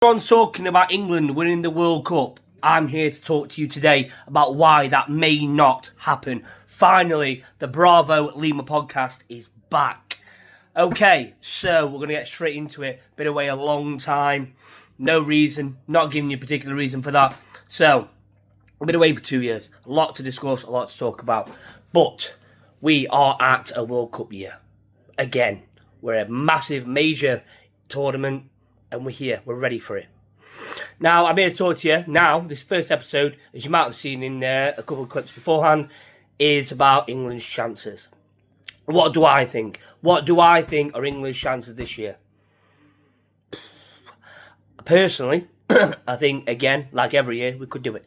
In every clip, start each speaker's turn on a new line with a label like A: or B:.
A: Everyone's talking about England winning the World Cup. I'm here to talk to you today about why that may not happen. Finally, the Bravo Lima podcast is back. Okay, so we're going to get straight into it. Been away a long time. No reason, not giving you a particular reason for that. So, I've been away for 2 years. A lot to discuss, a lot to talk about. But we are at a World Cup year. Again, we're a massive, major tournament. And we're here, we're ready for it. Now, I'm here to talk to you now. This first episode, as you might have seen in a couple of clips beforehand, is about England's chances. What do I think? What do I think are England's chances this year? Personally, I think, again, like every year, we could do it.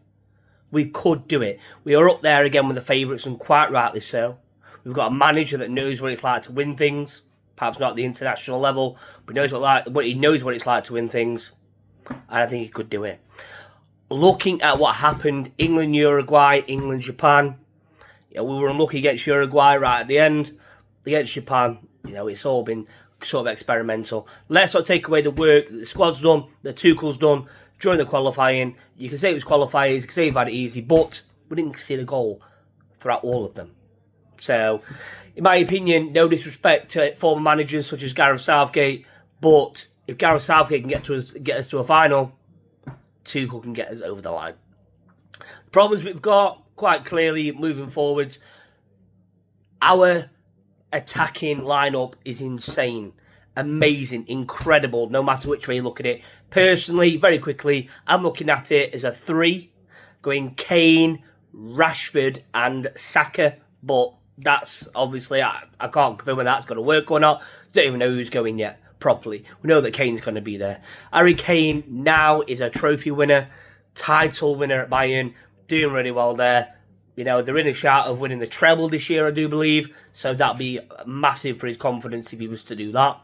A: We could do it. We are up there again with the favourites, and quite rightly so. We've got a manager that knows what it's like to win things. Perhaps not at the international level, but he knows what it's like to win things, and I think he could do it. Looking at what happened, England-Uruguay, England-Japan, we were unlucky against Uruguay right at the end. Against Japan, it's all been sort of experimental. Let's not take away the work the squad's done, the Tuchel's done during the qualifying. You can say it was qualifiers, you can say you've had it easy, but we didn't concede a goal throughout all of them. So, in my opinion, no disrespect to former managers such as Gareth Southgate, but if Gareth Southgate can get us to a final, Tuchel can get us over the line. The problems we've got, quite clearly, moving forwards, our attacking lineup is insane, amazing, incredible, no matter which way you look at it. Personally, very quickly, I'm looking at it as a 3, going Kane, Rashford and Saka, but that's obviously, I can't confirm whether that's going to work or not. Don't even know who's going yet properly. We know that Kane's going to be there. Harry Kane now is a trophy winner, title winner at Bayern, doing really well there. They're in a shout of winning the treble this year, I do believe. So that'd be massive for his confidence if he was to do that.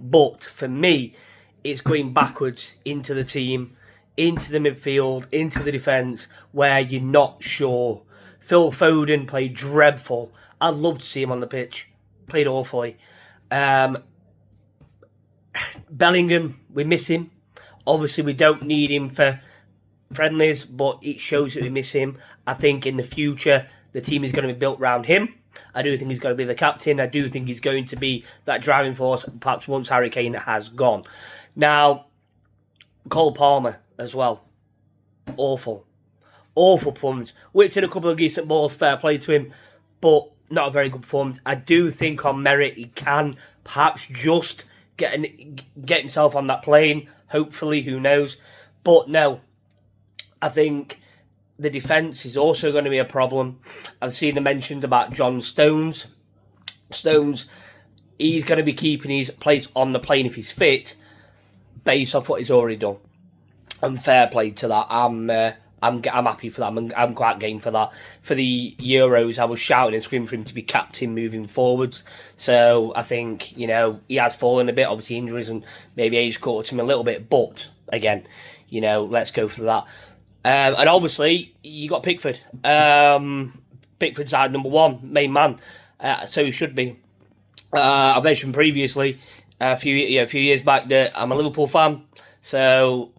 A: But for me, it's going backwards into the team, into the midfield, into the defence, where you're not sure. Phil Foden played dreadful. I'd love to see him on the pitch. Played awfully. Bellingham, we miss him. Obviously, we don't need him for friendlies, but it shows that we miss him. I think in the future, the team is going to be built around him. I do think he's going to be the captain. I do think he's going to be that driving force, perhaps once Harry Kane has gone. Now, Cole Palmer as well. Awful performance. Whipped in a couple of decent balls, fair play to him, but not a very good performance. I do think on merit he can perhaps just get himself on that plane. Hopefully, who knows? But no, I think the defence is also going to be a problem. I've seen them mentioned about John Stones. Stones, he's going to be keeping his place on the plane if he's fit, based off what he's already done. And fair play to that. I'm happy for that. I'm quite game for that. For the Euros, I was shouting and screaming for him to be captain moving forwards. So I think, he has fallen a bit. Obviously, injuries and maybe age caught him a little bit. But, again, let's go for that. And obviously, you got Pickford. Pickford's our number one, main man. So he should be. I mentioned previously, a few years back, that I'm a Liverpool fan. So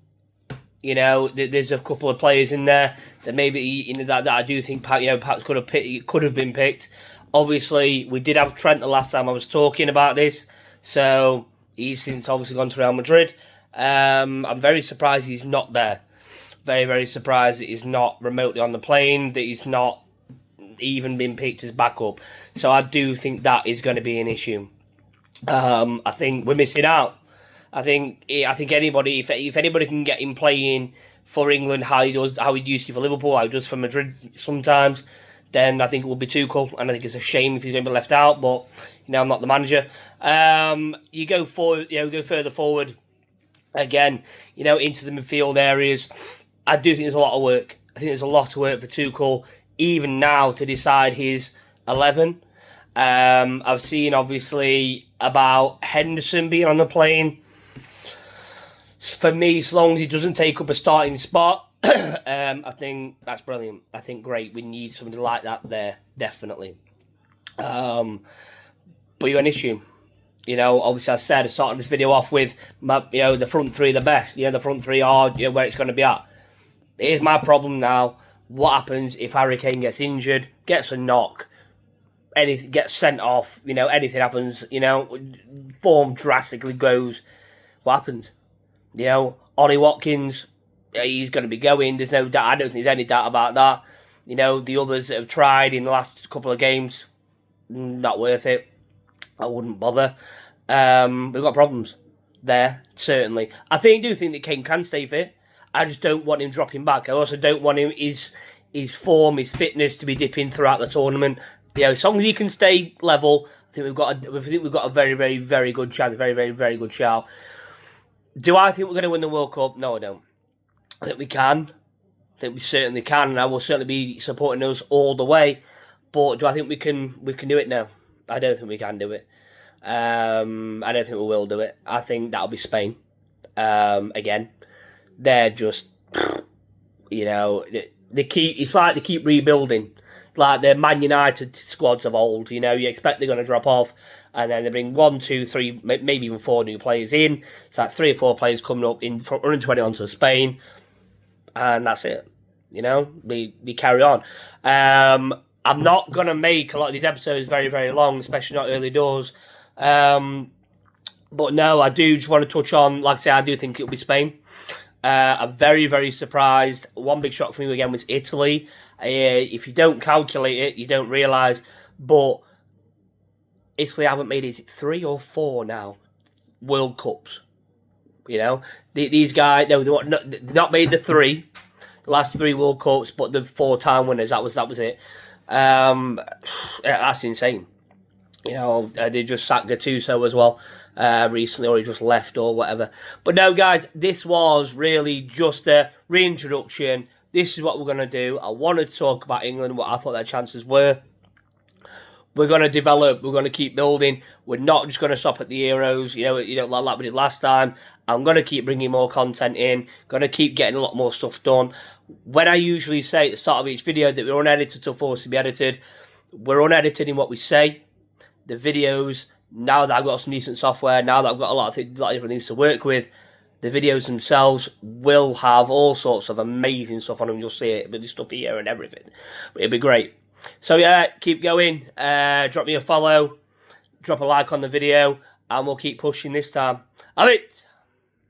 A: there's a couple of players in there that maybe that I do think perhaps could have been picked. Obviously, we did have Trent the last time I was talking about this, so he's since obviously gone to Real Madrid. I'm very surprised he's not there. Very, very surprised that he's not remotely on the plane, that he's not even been picked as backup. So I do think that is going to be an issue. I think we're missing out. I think anybody, if anybody can get him playing for England how he used to for Liverpool, how he does for Madrid sometimes, then I think it will be Tuchel, and I think it's a shame if he's going to be left out. But I'm not the manager. You go forward, go further forward again, into the midfield areas. I do think there's a lot of work. I think there's a lot of work for Tuchel even now to decide his 11. I've seen obviously about Henderson being on the plane. For me, as long as he doesn't take up a starting spot, I think that's brilliant. I think great. We need somebody like that there, definitely. But you got an issue. You know, obviously I said I started this video off with the front three are the best. The front three are where it's going to be at. Here's my problem now. What happens if Harry Kane gets injured, gets a knock, anything gets sent off? Anything happens. Form drastically goes. What happens? Ollie Watkins, he's going to be going. There's no doubt. I don't think there's any doubt about that. The others that have tried in the last couple of games, not worth it. I wouldn't bother. We've got problems there, certainly. I do think that Kane can stay fit. I just don't want him dropping back. I also don't want his form, his fitness to be dipping throughout the tournament. As long as he can stay level, I think we've got a very, very, very good chance. Very, very, very good shout. Do I think we're going to win the World Cup? No, I don't. I think we can. I think we certainly can, and I will certainly be supporting us all the way. But do I think we can do it? No. I don't think we can do it. I don't think we will do it. I think that'll be Spain. Again, they're just, it's like they keep rebuilding, like the Man United squads of old. You expect they're going to drop off, and then they bring 1, 2, 3, maybe even 4 new players in. It's like 3 or 4 players coming up in from under 20 onto Spain, and that's it. We carry on. I'm not going to make a lot of these episodes very, very long, especially not early doors. But no, I do just want to touch on, like I say, I do think it'll be Spain. I'm very, very surprised. One big shock for me again was Italy. If you don't calculate it, you don't realise. But Italy haven't made, is it 3 or 4 now, World Cups? These guys, they've not made the 3, the last 3 World Cups, but the 4-time winners, that was it. That's insane. They just sacked Gattuso as well recently, or he just left or whatever. But no, guys, this was really just a reintroduction. This is what we're going to do. I wanted to talk about England, what I thought their chances were. We're going to develop. We're going to keep building. We're not just going to stop at the Euros, like we did last time. I'm going to keep bringing more content in. Going to keep getting a lot more stuff done. When I usually say at the start of each video that we're unedited till forced to be edited, we're unedited in what we say. The videos, now that I've got some decent software, now that I've got a lot of different things to work with, the videos themselves will have all sorts of amazing stuff on them. You'll see it with the stuff here and everything. It'll be great. So yeah, keep going. Drop me a follow. Drop a like on the video. And we'll keep pushing this time. Have it!